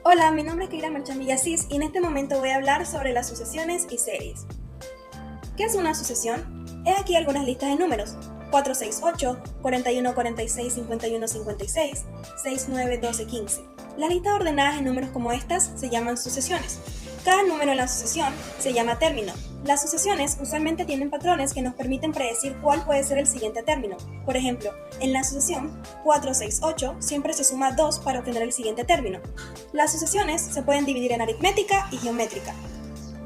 Hola, mi nombre es Keira Merchan Villasís y en este momento voy a hablar sobre las sucesiones y series. ¿Qué es una sucesión? He aquí algunas listas de números: 468, 41, 46, 51, 56, 69, 12, 15. Las listas ordenadas en números como estas se llaman sucesiones. Cada número en la sucesión se llama término. Las sucesiones usualmente tienen patrones que nos permiten predecir cuál puede ser el siguiente término. Por ejemplo, en la sucesión 468 siempre se suma 2 para obtener el siguiente término. Las sucesiones se pueden dividir en aritmética y geométrica.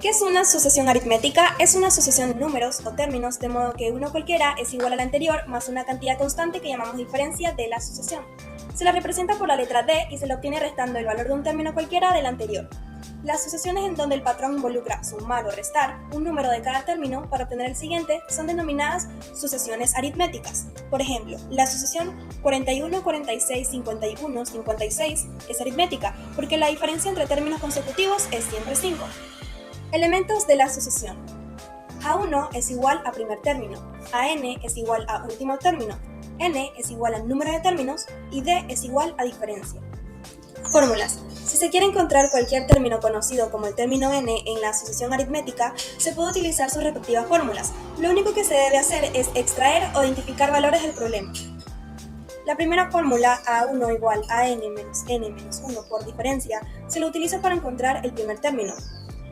¿Qué es una sucesión aritmética? Es una sucesión de números o términos de modo que uno cualquiera es igual al anterior más una cantidad constante que llamamos diferencia de la sucesión. Se la representa por la letra D y se la obtiene restando el valor de un término cualquiera del anterior. Las sucesiones en donde el patrón involucra sumar o restar un número de cada término para obtener el siguiente son denominadas sucesiones aritméticas. Por ejemplo, la sucesión 41, 46, 51, 56 es aritmética porque la diferencia entre términos consecutivos es siempre 5. Elementos de la sucesión. A1 es igual a primer término, AN es igual a último término, N es igual al número de términos y D es igual a diferencia. Fórmulas. Si se quiere encontrar cualquier término conocido como el término n en la sucesión aritmética, se puede utilizar sus respectivas fórmulas. Lo único que se debe hacer es extraer o identificar valores del problema. La primera fórmula, A1 igual a n menos 1 por diferencia, se lo utiliza para encontrar el primer término.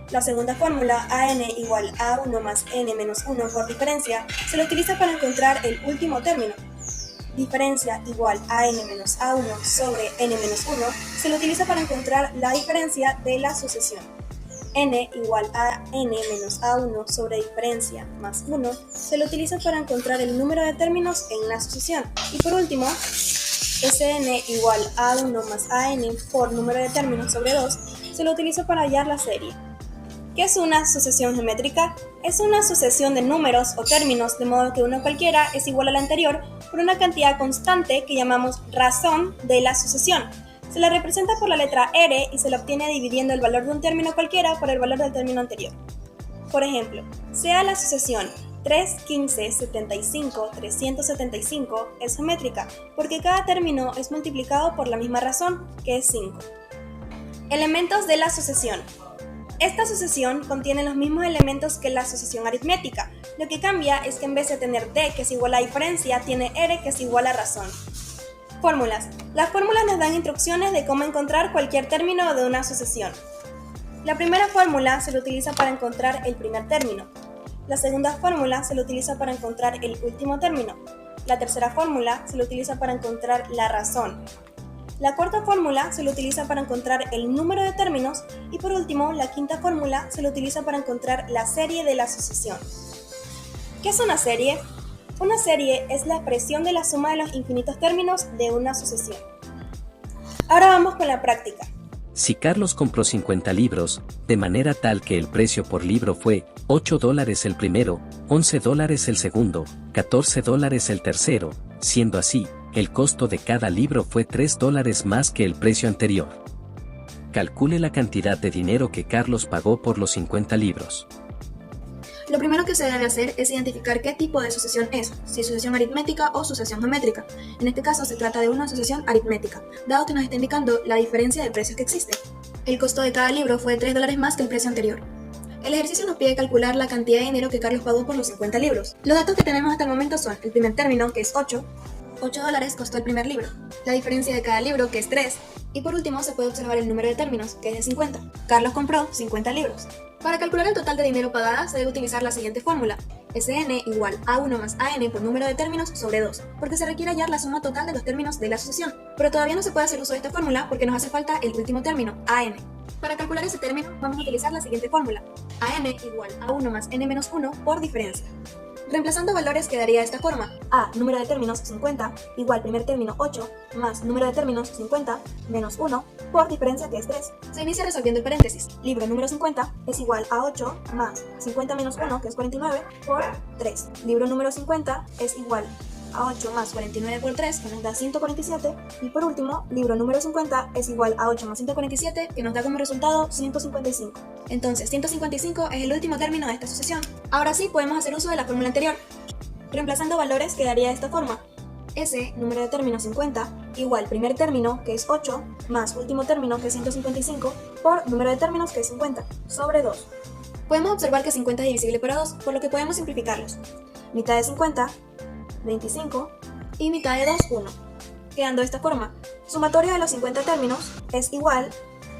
La segunda fórmula, an igual a 1 más n menos 1 por diferencia, se lo utiliza para encontrar el último término. Diferencia igual a n menos a1 sobre n menos 1 se lo utiliza para encontrar la diferencia de la sucesión. N igual a n menos a1 sobre diferencia más 1 se lo utiliza para encontrar el número de términos en la sucesión. Y por último, Sn igual a 1 más an por número de términos sobre 2 se lo utiliza para hallar la serie. ¿Qué es una sucesión geométrica? Es una sucesión de números o términos de modo que uno cualquiera es igual al anterior por una cantidad constante que llamamos razón de la sucesión. Se la representa por la letra R y se la obtiene dividiendo el valor de un término cualquiera por el valor del término anterior. Por ejemplo, sea la sucesión 3, 15, 75, 375 es geométrica porque cada término es multiplicado por la misma razón, que es 5. Elementos de la sucesión. Esta sucesión contiene los mismos elementos que la sucesión aritmética. Lo que cambia es que en vez de tener D que es igual a diferencia, tiene R que es igual a razón. Fórmulas. Las fórmulas nos dan instrucciones de cómo encontrar cualquier término de una sucesión. La primera fórmula se la utiliza para encontrar el primer término. La segunda fórmula se la utiliza para encontrar el último término. La tercera fórmula se la utiliza para encontrar la razón. La cuarta fórmula se lo utiliza para encontrar el número de términos y por último, la quinta fórmula se lo utiliza para encontrar la serie de la sucesión. ¿Qué es una serie? Una serie es la expresión de la suma de los infinitos términos de una sucesión. Ahora vamos con la práctica. Si Carlos compró 50 libros, de manera tal que el precio por libro fue $8 el primero, $11 el segundo, $14 el tercero, siendo así, el costo de cada libro fue $3 más que el precio anterior. Calcule la cantidad de dinero que Carlos pagó por los 50 libros. Lo primero que se debe hacer es identificar qué tipo de sucesión es, si es sucesión aritmética o sucesión geométrica. En este caso se trata de una sucesión aritmética, dado que nos está indicando la diferencia de precios que existe. El costo de cada libro fue $3 más que el precio anterior. El ejercicio nos pide calcular la cantidad de dinero que Carlos pagó por los 50 libros. Los datos que tenemos hasta el momento son el primer término, que es $8 costó el primer libro, la diferencia de cada libro, que es 3, y por último se puede observar el número de términos, que es de 50. Carlos compró 50 libros. Para calcular el total de dinero pagada se debe utilizar la siguiente fórmula: Sn igual a 1 más an por número de términos sobre 2, porque se requiere hallar la suma total de los términos de la sucesión. Pero todavía no se puede hacer uso de esta fórmula porque nos hace falta el último término, an. Para calcular ese término vamos a utilizar la siguiente fórmula: an igual a 1 más n menos 1 por diferencia. Reemplazando valores quedaría de esta forma: a, número de términos 50, igual primer término 8, más número de términos 50, menos 1, por diferencia, que es 3. Se inicia resolviendo el paréntesis. Libro número 50 es igual a 8 más 50 menos 1, que es 49, por 3. Libro número 50 es igual a 8 más 49 por 3, que nos da 147. Y por último, libro número 50 es igual a 8 más 147, que nos da como resultado 155. Entonces, 155 es el último término de esta sucesión. Ahora sí podemos hacer uso de la fórmula anterior. Reemplazando valores quedaría de esta forma: ese número de términos 50 igual primer término, que es 8, más último término, que es 155, por número de términos, que es 50, sobre 2. Podemos observar que 50 es divisible por 2, por lo que podemos simplificarlos. Mitad de 50, 25, y mitad de 2, 1. Quedando de esta forma, sumatorio de los 50 términos es igual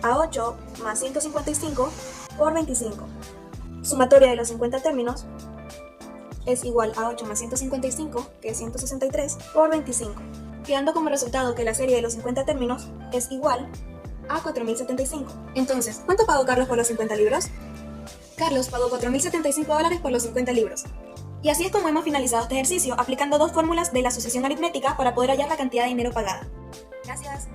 a 8 más 155 por 25. Sumatorio de los 50 términos es igual a 8 más 155, que es 163, por 25, quedando como resultado que la serie de los 50 términos es igual a 4075. Entonces, ¿cuánto pagó Carlos por los 50 libros? Carlos pagó $4.075 por los 50 libros. Y así es como hemos finalizado este ejercicio, aplicando dos fórmulas de la asociación aritmética para poder hallar la cantidad de dinero pagada. Gracias.